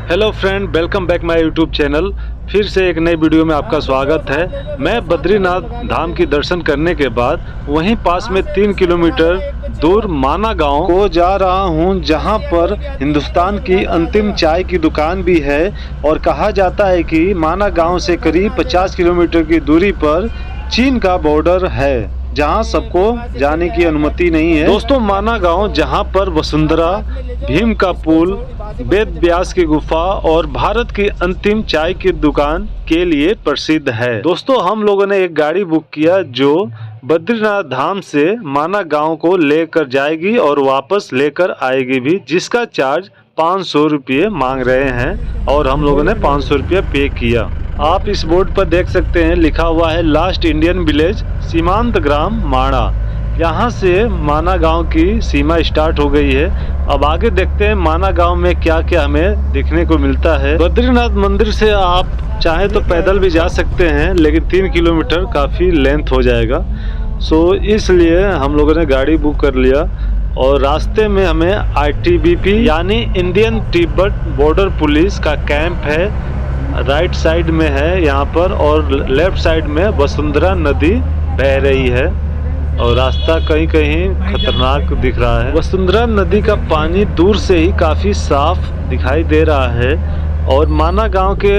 Hello friend, welcome back my YouTube channel. फिर से एक नई वीडियो में आपका स्वागत है। मैं बद्रीनाथ धाम की दर्शन करने के बाद वहीं पास में 3 किलोमीटर दूर माना गांव को जा रहा हूं, जहां पर हिंदुस्तान की अंतिम चाय की दुकान भी है। और कहा जाता है कि माना गांव से करीब 50 किलोमीटर की दूरी पर चीन का बॉर्डर है, जहां सबको जाने की अनुमति नहीं है। दोस्तों, माना गांव जहां पर वसुंधरा, भीम का पुल, वेद व्यास की गुफा और भारत की अंतिम चाय की दुकान के लिए प्रसिद्ध है। दोस्तों, हम लोगों ने एक गाड़ी बुक किया जो बद्रीनाथ धाम से माना गांव को लेकर जाएगी और वापस लेकर आएगी भी, जिसका चार्ज 500 रुपये मांग रहे हैं और हम लोगों ने 500 रुपये पे किया। आप इस बोर्ड पर देख सकते हैं, लिखा हुआ है लास्ट इंडियन विलेज सीमांत ग्राम माणा। यहाँ से माना गांव की सीमा स्टार्ट हो गई है। अब आगे देखते हैं माना गांव में क्या क्या हमें देखने को मिलता है। बद्रीनाथ मंदिर से आप चाहे तो पैदल भी जा सकते हैं, लेकिन 3 किलोमीटर काफ़ी लेंथ हो जाएगा। सो इसलिए हम लोगों ने गाड़ी बुक कर लिया और रास्ते में हमें ITBP यानी इंडियन तिब्बत बॉर्डर पुलिस का कैंप है, राइट साइड में है यहाँ पर, और लेफ्ट साइड में वसुंधरा नदी बह रही है और रास्ता कहीं कहीं खतरनाक दिख रहा है। वसुंधरा नदी का पानी दूर से ही काफ़ी साफ दिखाई दे रहा है और माना गांव के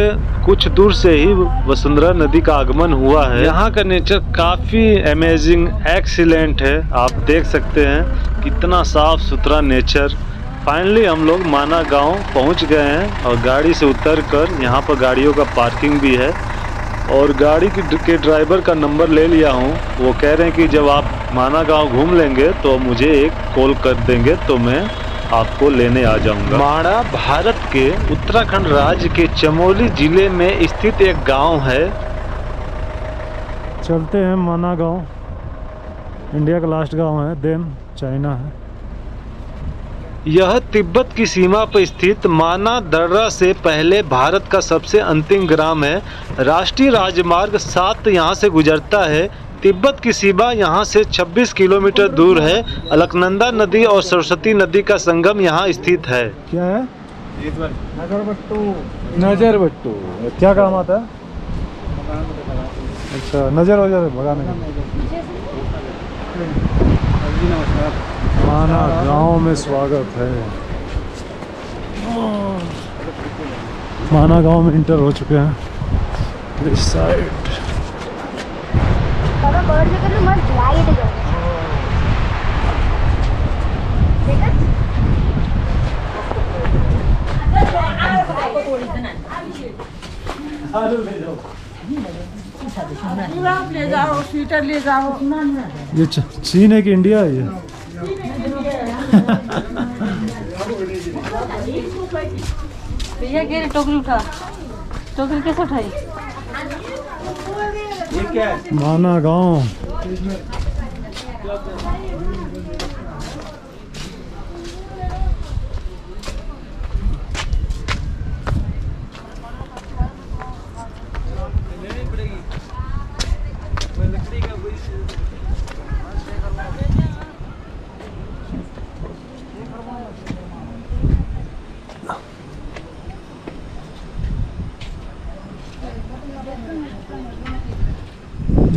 कुछ दूर से ही वसुंधरा नदी का आगमन हुआ है। यहाँ का नेचर काफ़ी अमेजिंग, एक्सीलेंट है। आप देख सकते हैं कितना साफ सुथरा नेचर। फाइनली हम लोग माना गांव पहुँच गए हैं और गाड़ी से उतरकर यहाँ पर गाड़ियों का पार्किंग भी है और गाड़ी के ड्राइवर का नंबर ले लिया हूँ। वो कह रहे हैं कि जब आप माना गांव घूम लेंगे तो मुझे एक कॉल कर देंगे तो मैं आपको लेने आ जाऊंगा। माणा भारत के उत्तराखंड राज्य के चमोली जिले में स्थित एक गांव है। चलते हैं माना गांव। इंडिया का लास्ट गांव है, देन चाइना है। यह तिब्बत की सीमा पर स्थित माना दर्रा से पहले भारत का सबसे अंतिम ग्राम है। राष्ट्रीय राजमार्ग 7 यहाँ से गुजरता है। तिब्बत की सीमा यहाँ से 26 किलोमीटर दूर है। अलकनंदा नदी और सरस्वती नदी का संगम यहाँ स्थित है। क्या है? नजर बट्टू क्या काम आता है? अच्छा, नजर वजर भगाने का। माना गांव में स्वागत है। माना गांव में इंटर हो चुके हैं। इस साइड ले जाओ, स्वेटर ले जाओ। ये चीन है कि इंडिया है? ये भैया गिर टोकरी उठा, टोकरी कैसे उठाई? माना गांव।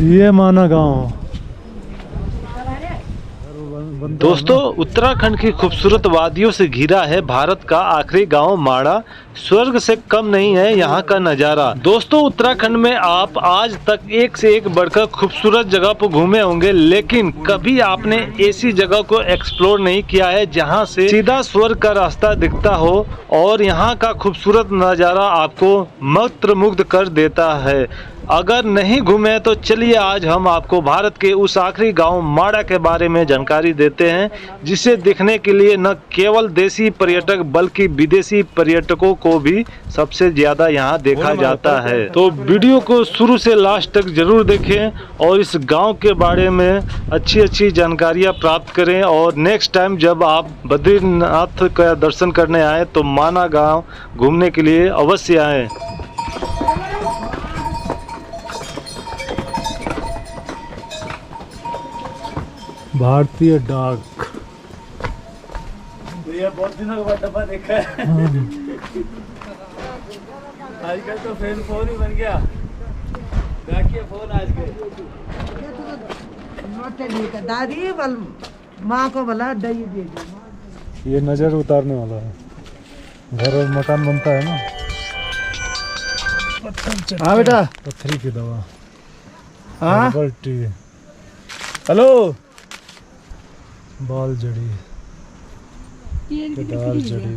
ये माना गांव। दोस्तों, उत्तराखंड की खूबसूरत वादियों से घिरा है भारत का आखिरी गांव माणा। स्वर्ग से कम नहीं है यहाँ का नज़ारा। दोस्तों, उत्तराखंड में आप आज तक एक से एक बढ़कर खूबसूरत जगह पर घूमे होंगे, लेकिन कभी आपने ऐसी जगह को एक्सप्लोर नहीं किया है जहाँ से सीधा स्वर्ग का रास्ता दिखता हो और यहाँ का खूबसूरत नज़ारा आपको मंत्रमुग्ध कर देता है। अगर नहीं घूमे तो चलिए आज हम आपको भारत के उस आखिरी गांव माणा के बारे में जानकारी देते हैं, जिसे देखने के लिए न केवल देसी पर्यटक बल्कि विदेशी पर्यटकों को भी सबसे ज्यादा यहाँ देखा जाता है। तो वीडियो को शुरू से लास्ट तक जरूर देखें और इस गांव के बारे में अच्छी जानकारियाँ प्राप्त करें। और नेक्स्ट टाइम जब आप बद्रीनाथ का दर्शन करने आए तो माना गाँव घूमने के लिए अवश्य आएँ। भारतीय डाक। तो ये बहुत दिनों के बाद डब्बा देखा है। आजकल तो फोन ही बन गया। बाकी फोन आजकल दादी बल माँ को बोला दही दे दो। ये नज़र उतारने वाला है, घर और मकान बनता है ना। हाँ बेटा। पत्थरी की दवा। हाँ हर्बल टी, हेलो। बाल जड़ी, दाल जड़ी।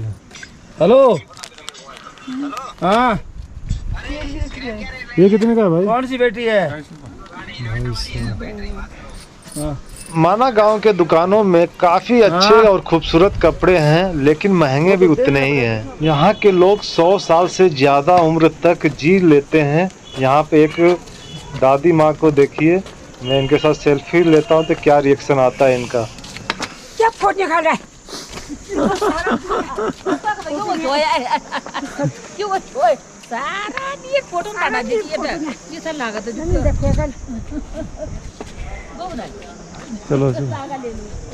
हेलो। हाँ ये कितने का है भाई? कौन सी बेटी है? हाँ। माना गांव के दुकानों में काफी अच्छे और खूबसूरत कपड़े हैं, लेकिन महंगे भी उतने ही हैं। यहाँ के लोग 100 साल से ज्यादा उम्र तक जी लेते हैं। यहाँ पे एक दादी माँ को देखिए, मैं इनके साथ सेल्फी लेता हूँ तो क्या रिएक्शन आता है इनका। क्या फोन निकाल रहा है? सारा ये फोटो डाला देखिए ये सब लागत चलो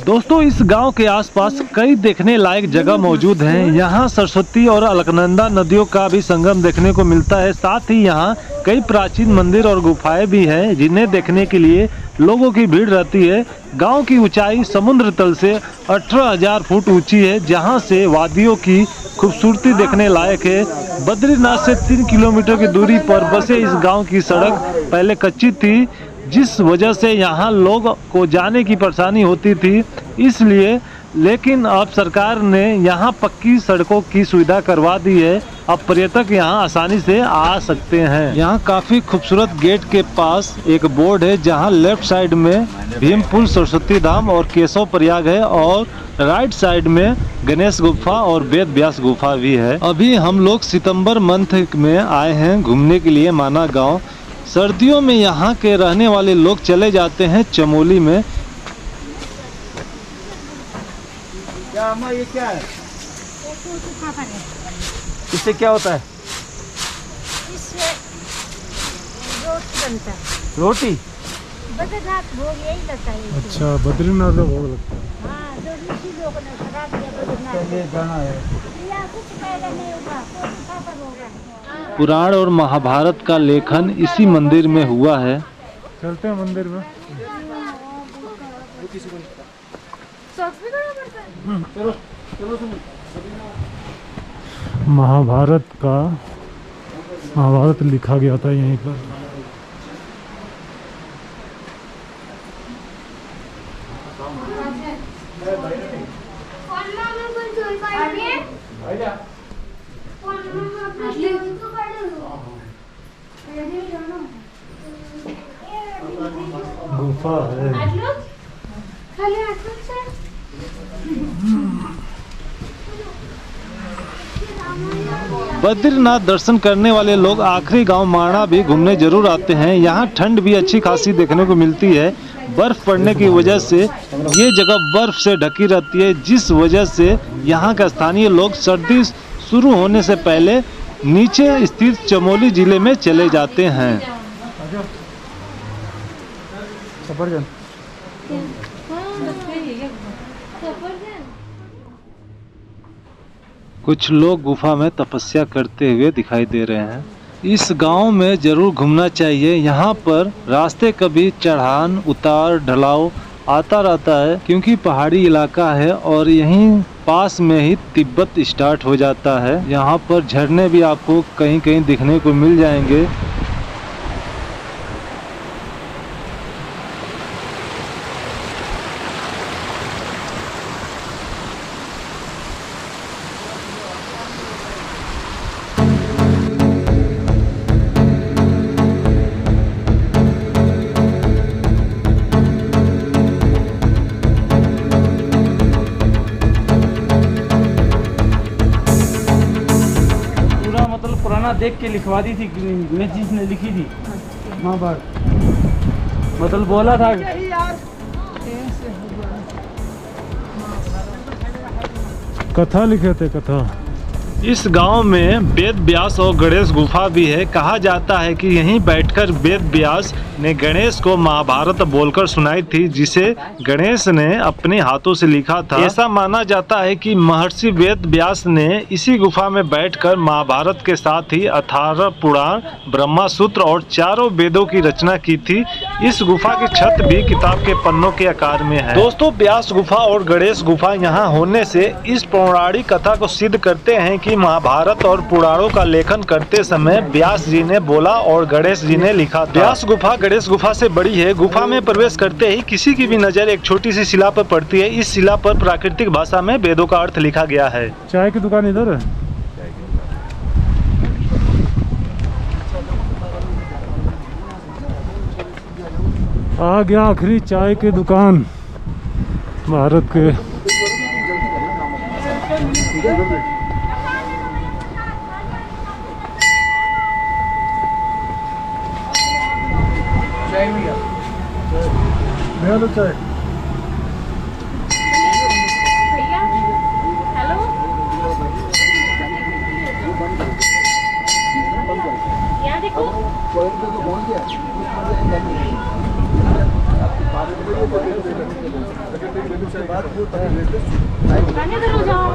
दोस्तों, इस गांव के आसपास कई देखने लायक जगह मौजूद हैं। यहाँ सरस्वती और अलकनंदा नदियों का भी संगम देखने को मिलता है। साथ ही यहाँ कई प्राचीन मंदिर और गुफाएं भी हैं, जिन्हें देखने के लिए लोगों की भीड़ रहती है। गांव की ऊंचाई समुद्र तल से 18,000 फुट ऊंची है, जहां से वादियों की खूबसूरती देखने लायक है। बद्रीनाथ से 3 किलोमीटर की दूरी पर बसे इस गांव की सड़क पहले कच्ची थी, जिस वजह से यहाँ लोग को जाने की परेशानी होती थी। इसलिए लेकिन अब सरकार ने यहाँ पक्की सड़कों की सुविधा करवा दी है। अब पर्यटक यहाँ आसानी से आ सकते हैं। यहाँ काफी खूबसूरत गेट के पास एक बोर्ड है, जहाँ लेफ्ट साइड में भीमपुर सरस्वती धाम और केशव प्रयाग है, और राइट साइड में गणेश गुफा और वेद व्यास गुफा भी है। अभी हम लोग सितंबर मंथ में आए हैं घूमने के लिए माना गाँव। सर्दियों में यहाँ के रहने वाले लोग चले जाते हैं चमोली में। क्या अम्मा ये क्या है? इससे क्या होता है? इससे रोटी बनता है। रोटी? बद्रीनाथ भोग यही लगता है। अच्छा, बद्रीनाथ का भोग लगता है। हाँ, जो ऋषि लोगों ने सजा दिया बद्रीनाथ पहले जाना है। या कुछ पहले नहीं होगा, तो पापा होगा। पुराण और महाभारत का लेखन इसी मंदिर में हुआ है। चलते हैं मंदिर में। महाभारत लिखा गया था यहीं पर। गुफा है। बद्रीनाथ दर्शन करने वाले लोग आखिरी गांव माणा भी घूमने जरूर आते हैं। यहाँ ठंड भी अच्छी खासी देखने को मिलती है। बर्फ पड़ने की वजह से ये जगह बर्फ से ढकी रहती है, जिस वजह से यहाँ के स्थानीय लोग सर्दी शुरू होने से पहले नीचे स्थित चमोली जिले में चले जाते हैं। कुछ लोग गुफा में तपस्या करते हुए दिखाई दे रहे हैं। इस गांव में जरूर घूमना चाहिए। यहाँ पर रास्ते कभी चढ़ान उतार ढलाव आता रहता है, क्योंकि पहाड़ी इलाका है और यहीं पास में ही तिब्बत स्टार्ट हो जाता है। यहाँ पर झरने भी आपको कहीं कहीं दिखने को मिल जाएंगे। पुराना देख के लिखवा दी थी, मैं जिसने लिखी थी महाभारत, मतलब बोला था। कथा लिखे थे, कथा। इस गांव में वेद व्यास और गणेश गुफा भी है। कहा जाता है कि यहीं बैठकर वेद व्यास ने गणेश को महाभारत बोलकर सुनाई थी, जिसे गणेश ने अपने हाथों से लिखा था। ऐसा माना जाता है कि महर्षि वेद व्यास ने इसी गुफा में बैठकर महाभारत के साथ ही 18 पुराण, ब्रह्मा सूत्र और चारों वेदों की रचना की थी। इस गुफा की छत भी किताब के पन्नों के आकार में है। दोस्तों, व्यास गुफा और गणेश गुफा यहाँ होने से इस पौराणिक कथा को सिद्ध करते हैं कि महाभारत और पुराणों का लेखन करते समय व्यास जी ने बोला और गणेश जी ने लिखा था। व्यास गुफा गणेश गुफा से बड़ी है। गुफा में प्रवेश करते ही किसी की भी नजर एक छोटी सी शिला पर पड़ती है। इस शिला पर प्राकृतिक भाषा में वेदों का अर्थ लिखा गया है। चाय की दुकान इधर है। आ गया आखिरी चाय की दुकान भारत के। भैया तो चाय। भैया हेलो यहाँ देखो पानी तो जाओ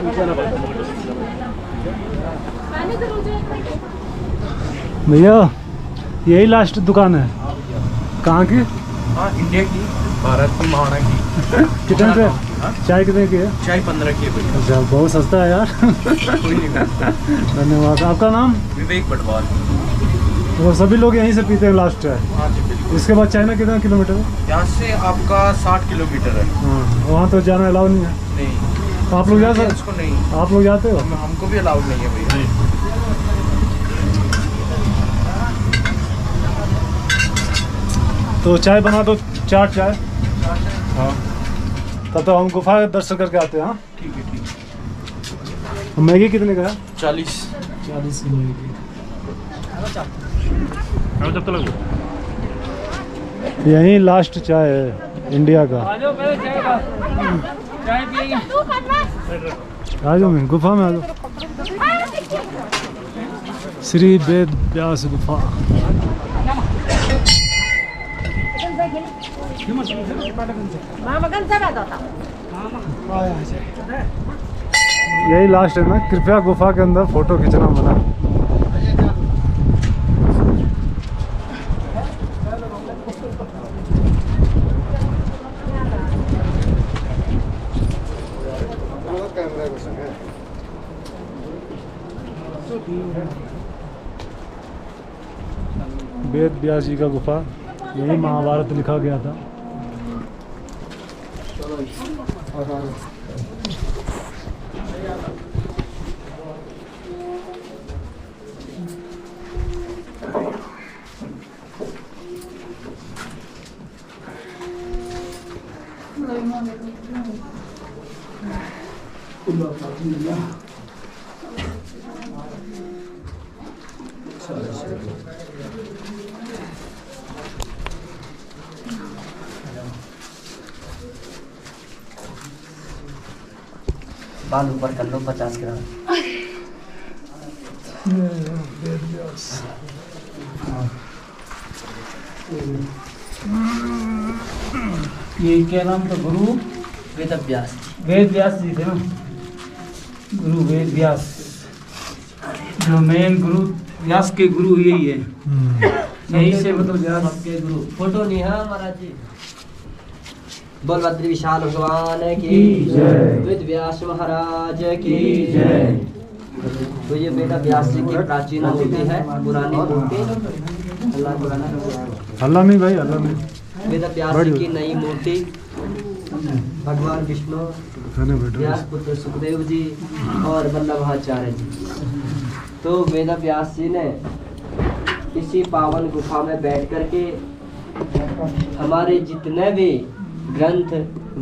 पानी तो जाओ। भैया यही लास्ट दुकान है। कहाँ की? हाँ, इंडिया की, भारत की, महाना की। कितने पे चाय कितने की है? चाय 15 की है भैया। अच्छा, बहुत सस्ता है यार। कोई नहीं। धन्यवाद। आपका नाम? विवेक बटवाल। वो सभी लोग यहीं से पीते हैं लास्ट है। हाँ जी बिल्कुल। इसके बाद चाइना कितना किलोमीटर है? यहाँ से आपका 60 किलोमीटर है। हाँ, वहाँ तो जाना अलाउ नहीं है। नहीं, आप लोग जा सकते? उसको नहीं, आप लोग जाते हो? हमको भी अलाउड नहीं है भैया। तो चाय बना दो, 4 चाय। हाँ, तब तो हम गुफा दर्शन करके आते हैं। हाँ ठीक है, ठीक है। मैगी कितने का है? 40 की मैगी। यही लास्ट चाय है इंडिया का। आ जाओ, मैं गुफा में आ जाओ। श्री वेद व्यास गुफा। यही लास्ट है ना। कृपया गुफा के अंदर फोटो खींचना मना। वेद व्यास जी का गुफा, यही महाभारत लिखा गया था। बाल ऊपर कर लो 50 ग्राम। ये क्या नाम था? गुरु वेद व्यास। वेद व्यास जी थे ना। गुरु वेद व्यास, जो मेन गुरु व्यास के गुरु यही है। यही से मतलब व्यास सबके गुरु। फोटो नहीं है महाराज जी। बोल बद्री विशाल भगवान की जय। वेद व्यास महाराज की जय। तो ये वेद व्यास जी की प्राचीन मूर्ति है, पुरानी मूर्ति। अल्लाह नहीं भाई, अल्लाह नहीं। वेद व्यास जी की नई मूर्ति भगवान विष्णु, व्यास पुत्र सुखदेव जी और वल्लभाचार्य जी। तो वेद व्यास जी ने इसी पावन गुफा में बैठ करके हमारे जितने भी ग्रंथ,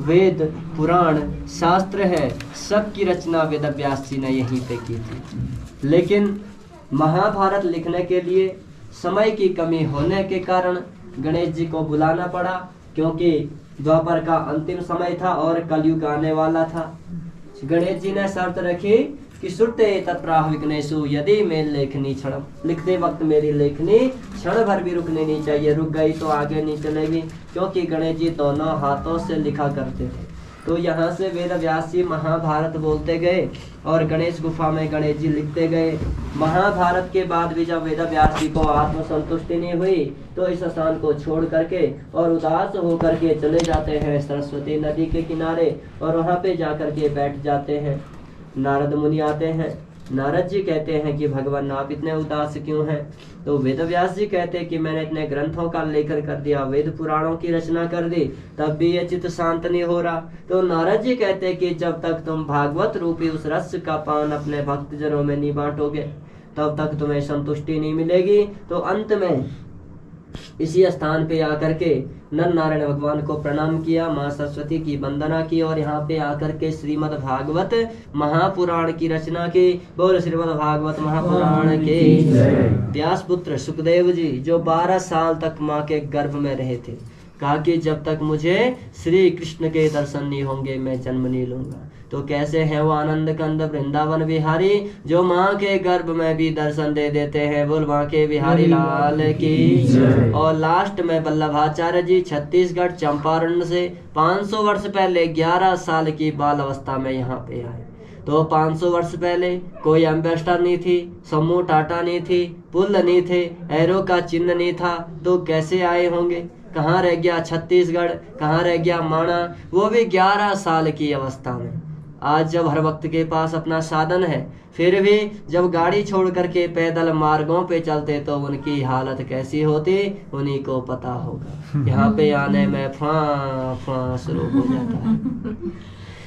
वेद, पुराण, शास्त्र है, सब की रचना वेद व्यास जी ने यहीं पे की थी। लेकिन महाभारत लिखने के लिए समय की कमी होने के कारण गणेश जी को बुलाना पड़ा, क्योंकि द्वापर का अंतिम समय था और कलयुग आने वाला था। गणेश जी ने शर्त रखी कि सुरते तत्प्राह विघ्नेषु यदि मैं लेखनी क्षण, लिखते वक्त मेरी लेखनी क्षण भर भी रुकनी नहीं चाहिए। रुक गई तो आगे नहीं चलेगी, क्योंकि गणेश जी दोनों हाथों से लिखा करते थे। तो यहाँ से वेद व्यास जी महाभारत बोलते गए और गणेश गुफा में गणेश जी लिखते गए। महाभारत के बाद भी जब वेद व्यास जी को आत्मसंतुष्टि नहीं हुई तो इस स्थान को छोड़ करके और उदास होकर के चले जाते हैं सरस्वती नदी के किनारे और वहाँ पे जाकर के बैठ जाते हैं। नारद मुनि आते हैं। नारद जी कहते हैं कि भगवान आप इतने उदास क्यों हैं? तो वेद व्यास जी कहते हैं कि मैंने इतने ग्रंथों का लेखन कर दिया, वेद पुराणों की रचना कर दी, तब भी ये चित्त शांत नहीं हो रहा। तो नारद जी कहते हैं कि जब तक तुम भागवत रूपी उस रस का पान अपने भक्तजनों में नहीं बांटोगे तब तक तुम्हें संतुष्टि नहीं मिलेगी। तो अंत में इसी स्थान पे आकर के नर नारायण भगवान को प्रणाम किया, माँ सरस्वती की वंदना की और यहाँ पे आकर के श्रीमद् भागवत महापुराण की रचना की। बोल श्रीमद् भागवत महापुराण के। व्यास पुत्र सुखदेव जी जो 12 साल तक माँ के गर्भ में रहे थे, कहा कि जब तक मुझे श्री कृष्ण के दर्शन नहीं होंगे मैं जन्म नहीं लूंगा। तो कैसे हैं वो आनंद कंद वृंदावन बिहारी जो माँ के गर्भ में भी दर्शन दे देते हैं। बोल माँ के बिहारी लाल की। और लास्ट में वल्लभाचार्य जी छत्तीसगढ़ चंपारण से 500 वर्ष पहले 11 साल की बाल अवस्था में यहाँ पे आए। तो 500 वर्ष पहले कोई एम्बेसडर नहीं थी, समूह टाटा नहीं थी, पुल नहीं थे, एरो का चिन्ह नहीं था, तो कैसे आए होंगे? कहाँ रह गया छत्तीसगढ़, कहाँ रह गया माणा, वो भी 11 साल की अवस्था में। आज जब हर वक्त के पास अपना साधन है फिर भी जब गाड़ी छोड़ करके पैदल मार्गों पे चलते तो उनकी हालत कैसी होती उन्हीं को पता होगा। यहाँ पे आने में फां शुरू हो जाता है।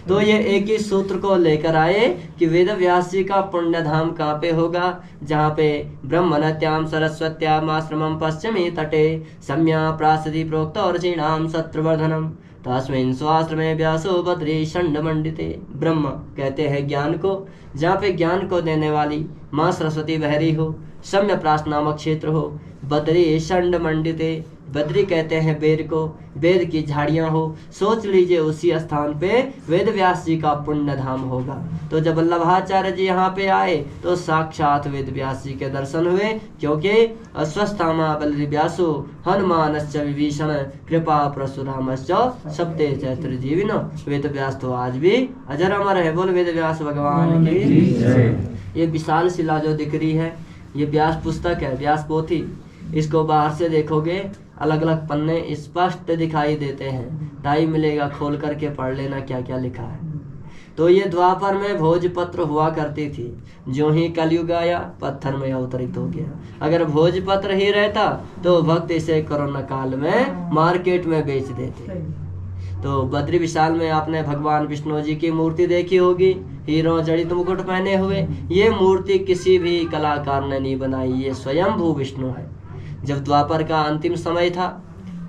तो ये एक ही सूत्र को लेकर आए कि वेद व्यास जी का पुण्य धाम कहाँ पे होगा? जहाँ पे ब्रह्मणत्याम सरस्वत्याम आश्रमम पश्चिमी तटे सम्या प्रासदी प्रोक्त और जीणाम शत्रुवर्धनम तस्मिन् स्वाश्रमे व्यासो बद्री षण्ड मंडिते। ब्रह्म कहते हैं ज्ञान को, जहाँ पे ज्ञान को देने वाली माँ सरस्वती बहरी हो, सम्य प्रास नामक क्षेत्र हो, बद्री षण्ड मंडिते, बद्री कहते हैं वेद को, वेद की झाड़ियां हो। सोच लीजिए उसी स्थान पे वेद व्यास जी का पुण्य धाम होगा। तो जब वल्लभाचार्य जी यहाँ पे आए तो साक्षात वेद व्यास जी के दर्शन हुए, क्योंकि अस्वस्थामा बलि व्यासो हनुमानश्च विभीषण कृपा परशुरामश्च सप्ते चैत्र जीविनो। वेद व्यास तो आज भी अजर अमर है। बोल वेद व्यास भगवान की। ये विशाल शिला जो दिख रही है ये व्यास पुस्तक है, व्यास पोथी। इसको बाहर से देखोगे अलग अलग पन्ने स्पष्ट दिखाई देते हैं। टाइम मिलेगा खोल करके पढ़ लेना क्या क्या लिखा है। तो ये द्वापर में भोजपत्र हुआ करती थी, जो ही कलयुग आया पत्थर में अवतरित हो गया। अगर भोजपत्र ही रहता तो भक्त इसे कोरोना काल में मार्केट में बेच देते। तो बद्री विशाल में आपने भगवान विष्णु जी की मूर्ति देखी होगी, हीरो जड़ित मुकुट पहने हुए। ये मूर्ति किसी भी कलाकार ने नहीं बनाई, ये स्वयं भू विष्णु है। जब द्वापर का अंतिम समय था,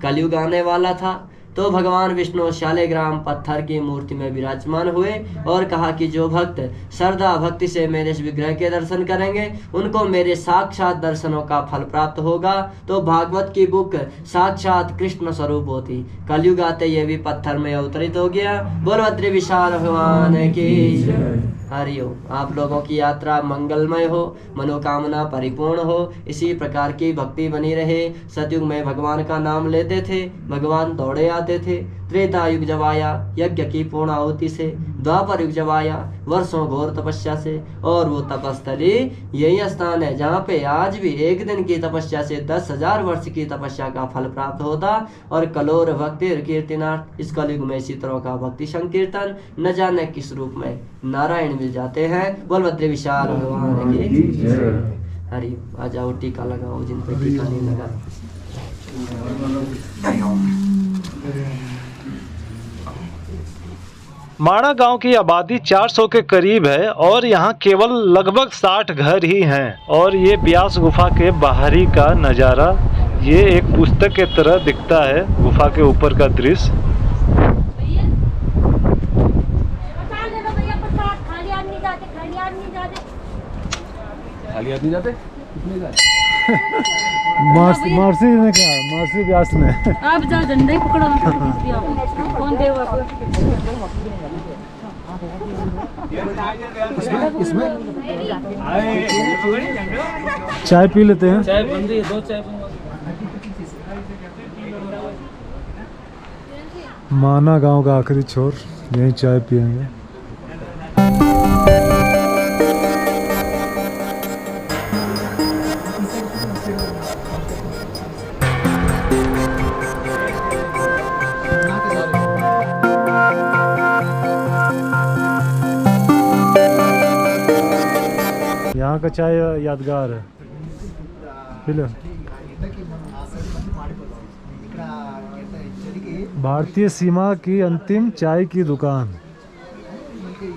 कलयुग आने वाला था, तो भगवान विष्णु शालिग्राम पत्थर की मूर्ति में विराजमान हुए और कहा कि जो भक्त श्रद्धा भक्ति से मेरे इस विग्रह के दर्शन करेंगे उनको मेरे साक्षात दर्शनों का फल प्राप्त होगा। तो भागवत की बुक साक्षात कृष्ण स्वरूप होती, कलयुग आते ये भी पत्थर में अवतरित हो गया। बोल बद्री विशाल भगवान की। हरिओम। आप लोगों की यात्रा मंगलमय हो, मनोकामना परिपूर्ण हो, इसी प्रकार की भक्ति बनी रहे। सतयुग में भगवान का नाम लेते थे, भगवान दौड़े आते थे। त्रेता युग जब आया यज्ञ की पूर्ण आहुति से, द्वापर युग जब आया वर्षों घोर तपस्या से। और वो तपस्थली यही स्थान है जहाँ पे आज भी एक दिन की तपस्या से 10,000 वर्ष की तपस्या का फल प्राप्त होता। और कलोर भक्ति कीर्तनार्थ, इस कलयुग में इसी तरह का भक्ति संकीर्तन न जाने किस रूप में नारायण मिल जाते हैं। बोल बद्री विशाल भगवान की हरि। आ जाओ टीका लगाओ जिन पे टीका नहीं लगा। माणा गांव की आबादी 400 के करीब है और यहाँ केवल लगभग 60 घर ही हैं। और ये ब्यास गुफा के बाहरी का नज़ारा, ये एक पुस्तक के तरह दिखता है। गुफा के ऊपर का दृश्य। खाली आदमी जाते कितने का मार्सी ने क्या, मार्सी व्यास ने आप जा झंडा ही पकड़ो। कौन देव चाय पी लेते हैं। चाय बन रही है, 2 चाय बनवा। माना गांव का आखिरी छोर, यहीं चाय पियेंगे। यहाँ का चाय यादगार है। P low. भारतीय सीमा की अंतिम चाय की दुकान।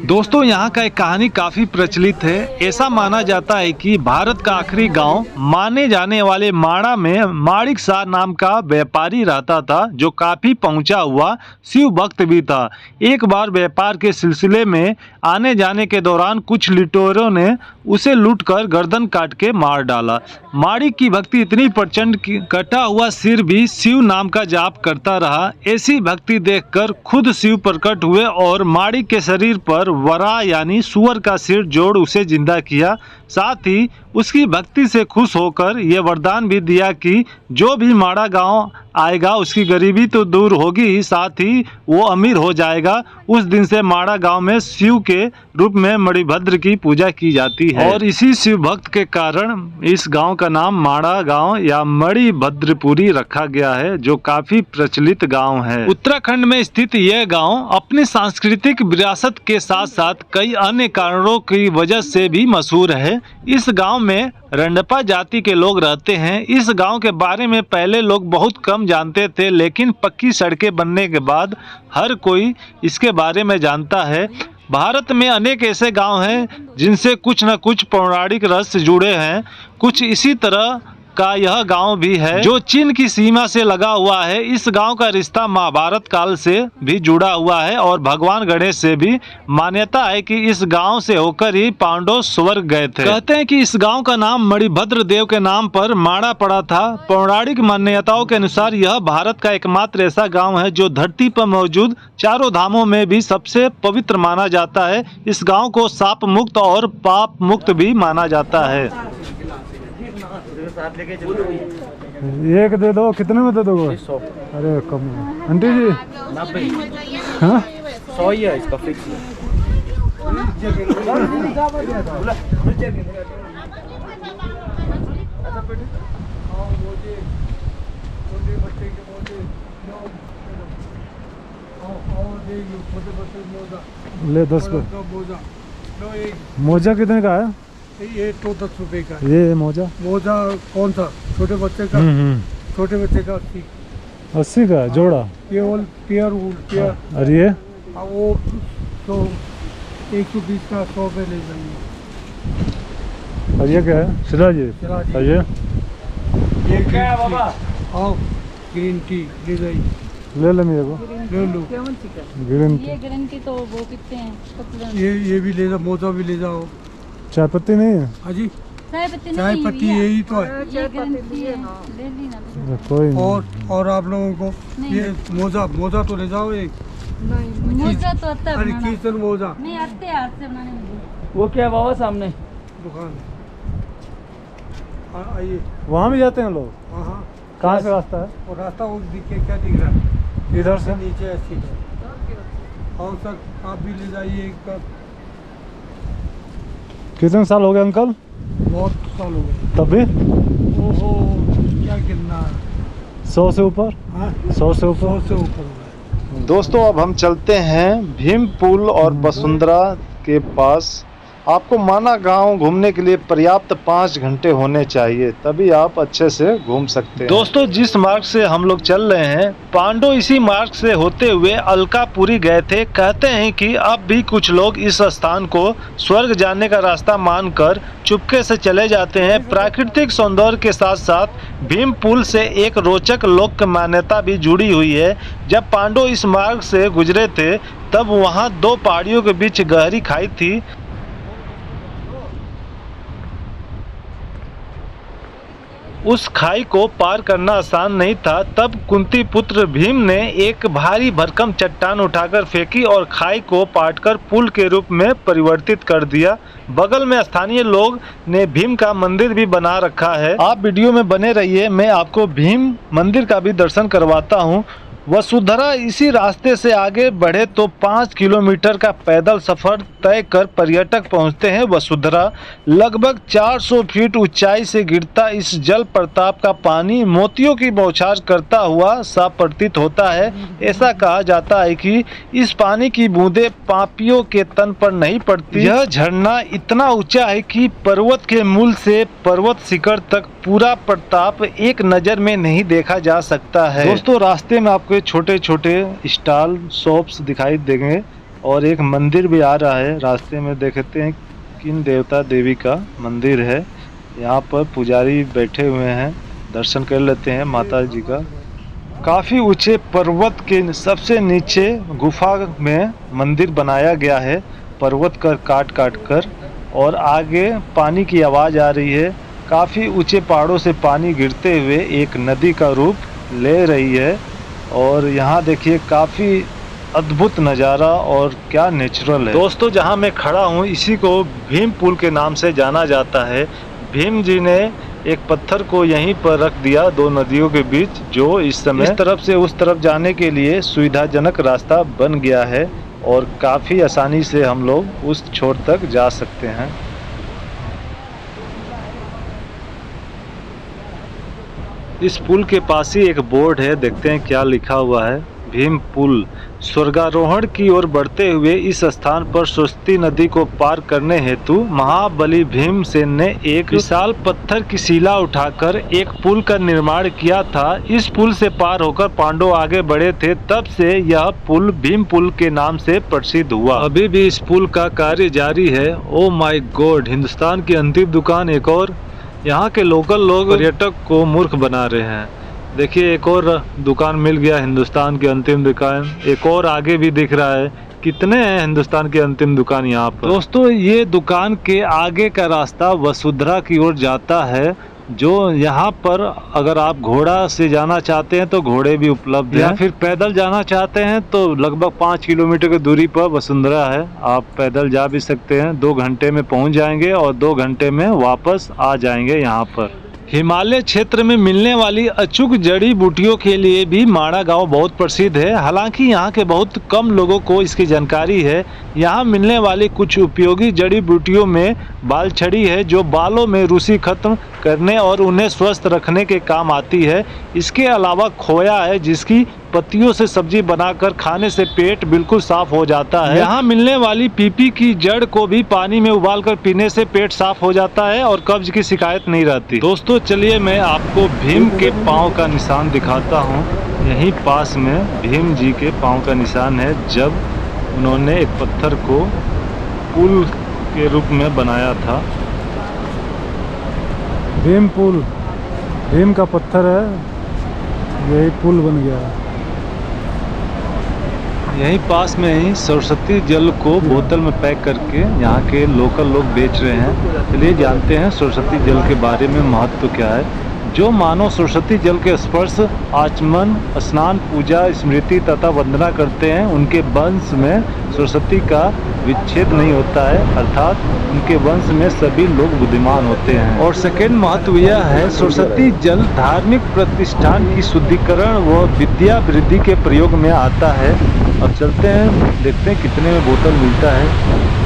दोस्तों, यहाँ का एक कहानी काफी प्रचलित है। ऐसा माना जाता है कि भारत का आखिरी गांव माने जाने वाले माणा में माणिक शाह नाम का व्यापारी रहता था, जो काफी पहुंचा हुआ शिव भक्त भी था। एक बार व्यापार के सिलसिले में आने जाने के दौरान कुछ लुटेरों ने उसे लूटकर गर्दन काट के मार डाला। माणिक की भक्ति इतनी प्रचंड कि कटा हुआ सिर भी शिव नाम का जाप करता रहा। ऐसी भक्ति देखकर खुद शिव प्रकट हुए और माणिक के शरीर पर वरा यानी सुअर का सिर जोड़ उसे जिंदा किया। साथ ही उसकी भक्ति से खुश होकर यह वरदान भी दिया कि जो भी माड़ा गांव आएगा उसकी गरीबी तो दूर होगी ही, साथ ही वो अमीर हो जाएगा। उस दिन से माड़ा गांव में शिव के रूप में मणिभद्र की पूजा की जाती है और इसी शिव भक्त के कारण इस गांव का नाम माड़ा गांव या मणिभद्रपुरी रखा गया है, जो काफी प्रचलित गांव है। उत्तराखंड में स्थित यह गांव अपनी सांस्कृतिक विरासत के साथ साथ कई अन्य कारणों की वजह से भी मशहूर है। इस गांव में रंडपा जाति के लोग रहते हैं। इस गांव के बारे में पहले लोग बहुत कम जानते थे, लेकिन पक्की सड़कें बनने के बाद हर कोई इसके बारे में जानता है। भारत में अनेक ऐसे गांव हैं जिनसे कुछ न कुछ पौराणिक रहस्य जुड़े हैं। कुछ इसी तरह का यह गांव भी है जो चीन की सीमा से लगा हुआ है। इस गांव का रिश्ता महाभारत काल से भी जुड़ा हुआ है और भगवान गणेश से भी। मान्यता है कि इस गांव से होकर ही पांडव स्वर्ग गए थे। कहते हैं कि इस गांव का नाम मणिभद्र देव के नाम पर माड़ा पड़ा था। पौराणिक मान्यताओं के अनुसार यह भारत का एकमात्र ऐसा गाँव है जो धरती पर मौजूद चारों धामों में भी सबसे पवित्र माना जाता है। इस गाँव को शाप मुक्त और पाप मुक्त भी माना जाता है। एक दे दो, कितने में दे दोगे? 100। अरे कम है। आंटी जी 90। हाँ 100 ही है इसका फिक्स। ले 10 पे। मोजा कितने का है? ये तो 10 रुपए का। ये मोजा कौन सा? छोटे बच्चे का। छोटे बच्चे का 80 का जोड़ा। ये पेयर और ये वो तो 120 का 100 रुपये ले जाइए। और ये क्या है? सिराजी। और ये क्या है बाबा? हाँ ग्रीन टी ले जाइए। ले ले मेरे को। ले लो ग्रीन ये गारंटी तो वो कितने हैं? ये भी ले जाओ, मोजा भी ले जाओ। चाय पत्ती नहीं है? हाँ जी चाय पत्ती चाय नहीं पत्ती भैया। यही तो है। ये गारंटी है, ले ली ना। कोई नहीं। और आप लोगों को ये मोजा तो ले जाओ। एक मोजा तो आता है अरे बनाना। किचन मोजा नहीं आते हैं हाथ से बनाने में। वो क्या बाबा सामने दुकान। हाँ आइए। वहाँ भी जाते हैं लोग? हाँ हाँ। कहाँ से रास्ता है? और रास्ता वो क्या दिख रहा है? इधर से नीचे ऐसी है। और सर आप भी ले जाइए एक कप। कितने साल हो गए अंकल? बहुत साल हो गए। तब भी ओहो क्या गिरना है। 100 से ऊपर? हाँ 100 से ऊपर। 100 से ऊपर हो गए। दोस्तों, अब हम चलते हैं भीम पुल और वसुंधरा के पास। आपको माना गांव घूमने के लिए पर्याप्त 5 घंटे होने चाहिए, तभी आप अच्छे से घूम सकते हैं। दोस्तों, जिस मार्ग से हम लोग चल रहे हैं, पांडव इसी मार्ग से होते हुए अलकापुरी गए थे। कहते हैं कि अब भी कुछ लोग इस स्थान को स्वर्ग जाने का रास्ता मानकर चुपके से चले जाते हैं। प्राकृतिक सौंदर्य के साथ साथ भीम पुल से एक रोचक लोक मान्यता भी जुड़ी हुई है। जब पांडव इस मार्ग से गुजरे थे, तब वहाँ 2 पहाड़ियों के बीच गहरी खाई थी। उस खाई को पार करना आसान नहीं था, तब कुंती पुत्र भीम ने एक भारी भरकम चट्टान उठाकर फेंकी और खाई को पाटकर पुल के रूप में परिवर्तित कर दिया। बगल में स्थानीय लोग ने भीम का मंदिर भी बना रखा है। आप वीडियो में बने रहिए, मैं आपको भीम मंदिर का भी दर्शन करवाता हूँ। वसुंधरा इसी रास्ते से आगे बढ़े तो 5 किलोमीटर का पैदल सफर तय कर पर्यटक पहुंचते हैं वसुंधरा। लगभग 400 फीट ऊंचाई से गिरता इस जल प्रताप का पानी मोतियों की बौछार करता हुआ सा प्रतीत होता है। ऐसा कहा जाता है कि इस पानी की बूंदें पापियों के तन पर नहीं पड़ती। यह झरना इतना ऊंचा है कि पर्वत के मूल से पर्वत शिखर तक पूरा प्रताप एक नज़र में नहीं देखा जा सकता है। दोस्तों, रास्ते में आपको छोटे छोटे स्टॉल शॉप्स दिखाई देंगे और एक मंदिर भी आ रहा है। रास्ते में देखते हैं किन देवता देवी का मंदिर है। यहाँ पर पुजारी बैठे हुए हैं, दर्शन कर लेते हैं माता जी का। काफ़ी ऊंचे पर्वत के सबसे नीचे गुफा में मंदिर बनाया गया है, पर्वत का काट कर, और आगे पानी की आवाज़ आ रही है। काफ़ी ऊंचे पहाड़ों से पानी गिरते हुए एक नदी का रूप ले रही है। और यहाँ देखिए काफ़ी अद्भुत नज़ारा और क्या नेचुरल है। दोस्तों, जहाँ मैं खड़ा हूँ इसी को भीम पुल के नाम से जाना जाता है। भीम जी ने एक पत्थर को यहीं पर रख दिया दो नदियों के बीच, जो इस समय इस तरफ से उस तरफ जाने के लिए सुविधाजनक रास्ता बन गया है और काफ़ी आसानी से हम लोग उस छोर तक जा सकते हैं। इस पुल के पास ही एक बोर्ड है, देखते हैं क्या लिखा हुआ है। भीम पुल। स्वर्गारोहण की ओर बढ़ते हुए इस स्थान पर सरस्वती नदी को पार करने हेतु महाबली भीमसेन ने एक विशाल पत्थर की शिला उठाकर एक पुल का निर्माण किया था। इस पुल से पार होकर पांडव आगे बढ़े थे, तब से यह पुल भीम पुल के नाम से प्रसिद्ध हुआ। अभी भी इस पुल का कार्य जारी है। ओ माय गॉड, हिंदुस्तान की अंतिम दुकान एक और। यहाँ के लोकल लोग पर्यटक को मूर्ख बना रहे हैं। देखिए, एक और दुकान मिल गया, हिंदुस्तान की अंतिम दुकान। एक और आगे भी दिख रहा है। कितने हैं हिंदुस्तान की अंतिम दुकान यहाँ पर। दोस्तों, ये दुकान के आगे का रास्ता वसुंधरा की ओर जाता है, जो यहाँ पर अगर आप घोड़ा से जाना चाहते हैं तो घोड़े भी उपलब्ध हैं, या फिर पैदल जाना चाहते हैं तो लगभग 5 किलोमीटर की दूरी पर वसुंधरा है। आप पैदल जा भी सकते हैं, 2 घंटे में पहुँच जाएंगे और 2 घंटे में वापस आ जाएंगे यहाँ पर। हिमालय क्षेत्र में मिलने वाली अचूक जड़ी बूटियों के लिए भी माणा गांव बहुत प्रसिद्ध है। हालांकि यहाँ के बहुत कम लोगों को इसकी जानकारी है। यहाँ मिलने वाली कुछ उपयोगी जड़ी बूटियों में बालछड़ी है, जो बालों में रूसी खत्म करने और उन्हें स्वस्थ रखने के काम आती है। इसके अलावा खोया है, जिसकी पत्तियों से सब्जी बनाकर खाने से पेट बिल्कुल साफ हो जाता है। यहाँ मिलने वाली पीपी की जड़ को भी पानी में उबालकर पीने से पेट साफ हो जाता है और कब्ज की शिकायत नहीं रहती। दोस्तों, चलिए मैं आपको भीम के पाँव का निशान दिखाता हूँ। यहीं पास में भीम जी के पाँव का निशान है, जब उन्होंने एक पत्थर को पुल के रूप में बनाया था। भीम पुल, भीम का पत्थर है, यही पुल बन गया है। यहीं पास में ही सरस्वती जल को बोतल में पैक करके यहाँ के लोकल लोग बेच रहे हैं। चलिए जानते हैं सरस्वती जल के बारे में महत्व क्या है। जो मानव सरस्वती जल के स्पर्श, आचमन, स्नान, पूजा, स्मृति तथा वंदना करते हैं, उनके वंश में सरस्वती का विच्छेद नहीं होता है, अर्थात उनके वंश में सभी लोग बुद्धिमान होते हैं। और सेकेंड महत्व यह है, सरस्वती जल धार्मिक प्रतिष्ठान की शुद्धिकरण व विद्या वृद्धि के प्रयोग में आता है। अब चलते हैं, देखते हैं कितने में बोतल मिलता है।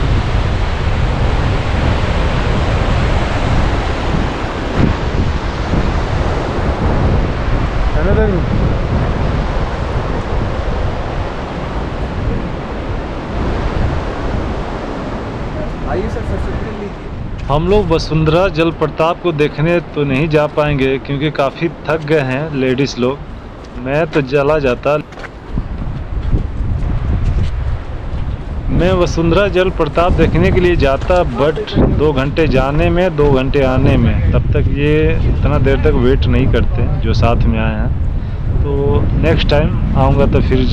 आइए सर, सरस्वती लीजिए। हम लोग वसुंधरा जल प्रताप को देखने तो नहीं जा पाएंगे क्योंकि काफ़ी थक गए हैं लेडीज़ लोग। मैं तो चला जाता। मैं वसुंधरा जल प्रताप देखने के लिए जाता, बट 2 घंटे जाने में 2 घंटे आने में, तब तक ये इतना देर तक वेट नहीं करते जो साथ में आए हैं। तो नेक्स्ट टाइम आऊँगा तो फिर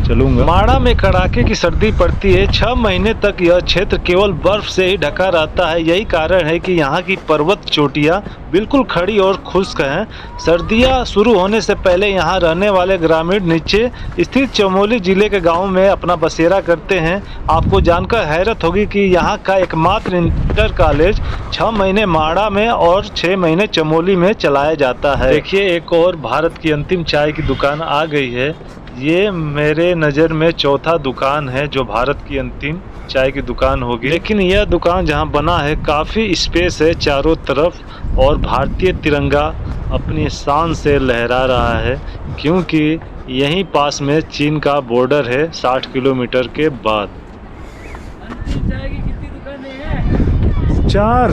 चलूँगा। माड़ा में कड़ाके की सर्दी पड़ती है। 6 महीने तक यह क्षेत्र केवल बर्फ से ही ढका रहता है। यही कारण है कि यहाँ की पर्वत चोटियाँ बिल्कुल खड़ी और खुश्क हैं। सर्दियाँ शुरू होने से पहले यहाँ रहने वाले ग्रामीण नीचे स्थित चमोली जिले के गाँव में अपना बसेरा करते हैं। आपको जानकर हैरत होगी कि यहाँ का एकमात्र इंटर कॉलेज 6 महीने माड़ा में और 6 महीने चमोली में चलाया जाता है। देखिए एक और भारत की अंतिम चाय की दुकान आ गई है। ये मेरे नज़र में चौथा दुकान है जो भारत की अंतिम चाय की दुकान होगी। लेकिन यह दुकान जहां बना है काफ़ी स्पेस है चारों तरफ और भारतीय तिरंगा अपनी शान से लहरा रहा है, क्योंकि यहीं पास में चीन का बॉर्डर है 60 किलोमीटर के बाद। 4।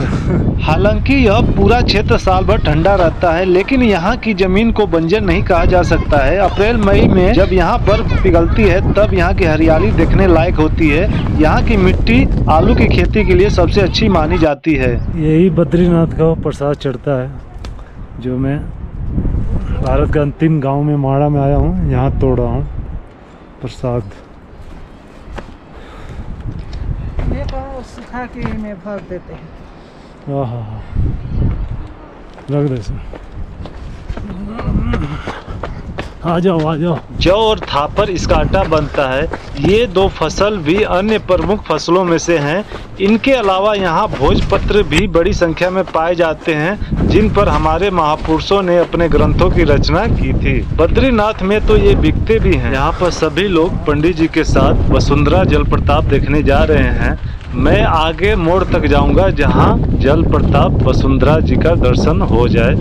हालांकि यह पूरा क्षेत्र साल भर ठंडा रहता है, लेकिन यहाँ की जमीन को बंजर नहीं कहा जा सकता है। अप्रैल मई में जब यहाँ बर्फ पिघलती है तब यहाँ की हरियाली देखने लायक होती है। यहाँ की मिट्टी आलू की खेती के लिए सबसे अच्छी मानी जाती है। यही बद्रीनाथ का प्रसाद चढ़ता है जो मैं भारत का अंतिम गांव में माड़ा में आया हूँ, यहाँ तोड़ रहा हूँ प्रसाद। सुखा के में भर देते हैं। हाँ, रख दे इसमें। आ जाओ। जौ और थापर इसका आटा बनता है। ये 2 फसल भी अन्य प्रमुख फसलों में से हैं। इनके अलावा यहाँ भोजपत्र भी बड़ी संख्या में पाए जाते हैं, जिन पर हमारे महापुरुषों ने अपने ग्रंथों की रचना की थी। बद्रीनाथ में तो ये बिकते भी हैं। यहाँ पर सभी लोग पंडित जी के साथ वसुंधरा जलप्रपात देखने जा रहे हैं। मैं आगे मोड़ तक जाऊंगा जहाँ जलप्रपात वसुंधरा जी का दर्शन हो जाए।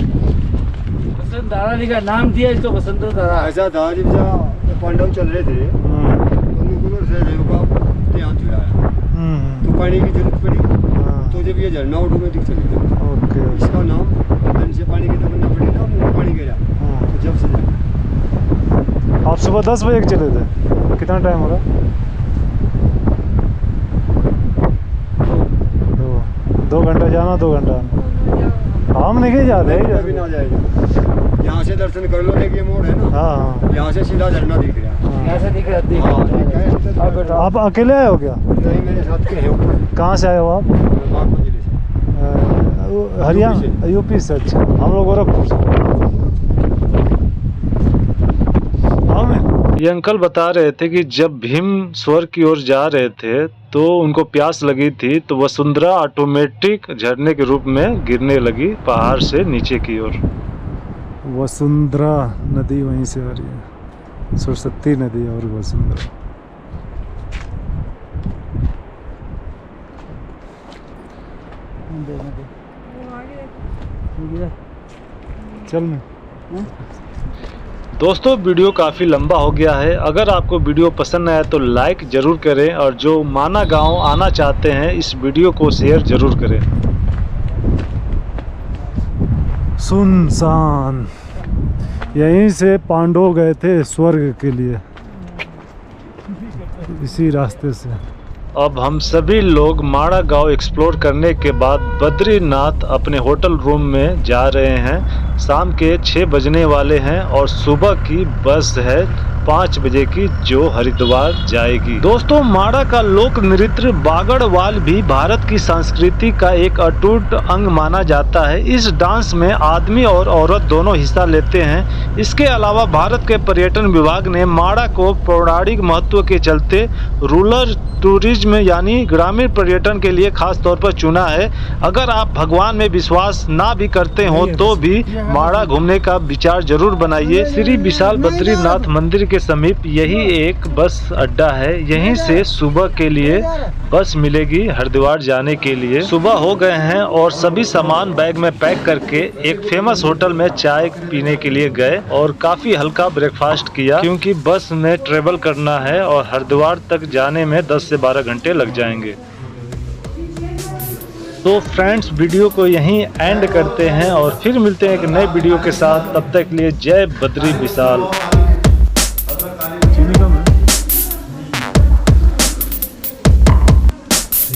वसुंधरा जी का नाम दिया इसको वसुंधरा। ऐसा था जब पांडव चल रहे थे से ध्यान चुराया तो पानी की जरूरत पड़ी, तो जब ये झरना ऑटोमेटिक चल गया। इसका नाम जन से पानी की तमन्ना पड़ी ना, वो पानी गिरा तो जब से। आप सुबह 10 बजे चले थे, कितना टाइम होगा? 2 घंटा जाना 2 घंटा आना। हम नहीं जाते अभी ना जाएगा। यहाँ से दर्शन कर लो, देखिए मोड़ है ना। हाँ, यहाँ से सीधा झरना दिख रहा है। यहाँ से दिख रहा है। आप अकेले आए हो क्या? नहीं, मेरे साथ के हैं। कहाँ से आए हो आप? बागपत जिले से। हरियाणा, यूपी से। अच्छा, हम लोग गोरखपुर से। ये अंकल बता रहे थे कि जब भीम स्वर्ग की ओर जा रहे थे तो उनको प्यास लगी थी, तो वसुंधरा ऑटोमेटिक झरने के रूप में गिरने लगी पहाड़ से नीचे की ओर। वसुंधरा नदी वहीं से आ रही है, सरस्वती नदी और वसुंधरा। चल में दोस्तों वीडियो काफ़ी लंबा हो गया है। अगर आपको वीडियो पसंद आया तो लाइक ज़रूर करें, और जो माना गांव आना चाहते हैं इस वीडियो को शेयर ज़रूर करें। सुनसान, यहीं से पांडव गए थे स्वर्ग के लिए, इसी रास्ते से। अब हम सभी लोग माड़ा गांव एक्सप्लोर करने के बाद बद्रीनाथ अपने होटल रूम में जा रहे हैं। शाम के 6 बजने वाले हैं और सुबह की बस है 5 बजे की जो हरिद्वार जाएगी। दोस्तों, माड़ा का लोक नृत्य बागड़वाल भी भारत की संस्कृति का एक अटूट अंग माना जाता है। इस डांस में आदमी और औरत दोनों हिस्सा लेते हैं। इसके अलावा भारत के पर्यटन विभाग ने माड़ा को पौराणिक महत्व के चलते रूरल टूरिज्म यानी ग्रामीण पर्यटन के लिए खास तौर पर चुना है। अगर आप भगवान में विश्वास ना भी करते हो तो भी माड़ा घूमने का विचार जरूर बनाइए। श्री विशाल बद्रीनाथ मंदिर के समीप यही एक बस अड्डा है। यहीं से सुबह के लिए बस मिलेगी हरिद्वार जाने के लिए। सुबह हो गए हैं और सभी सामान बैग में पैक करके एक फेमस होटल में चाय पीने के लिए गए और काफी हल्का ब्रेकफास्ट किया, क्योंकि बस में ट्रेवल करना है और हरिद्वार तक जाने में 10 से 12 घंटे लग जाएंगे। तो फ्रेंड्स, वीडियो को यहीं एंड करते हैं और फिर मिलते हैं एक नए वीडियो के साथ। तब तक के लिए जय बद्री विशाल।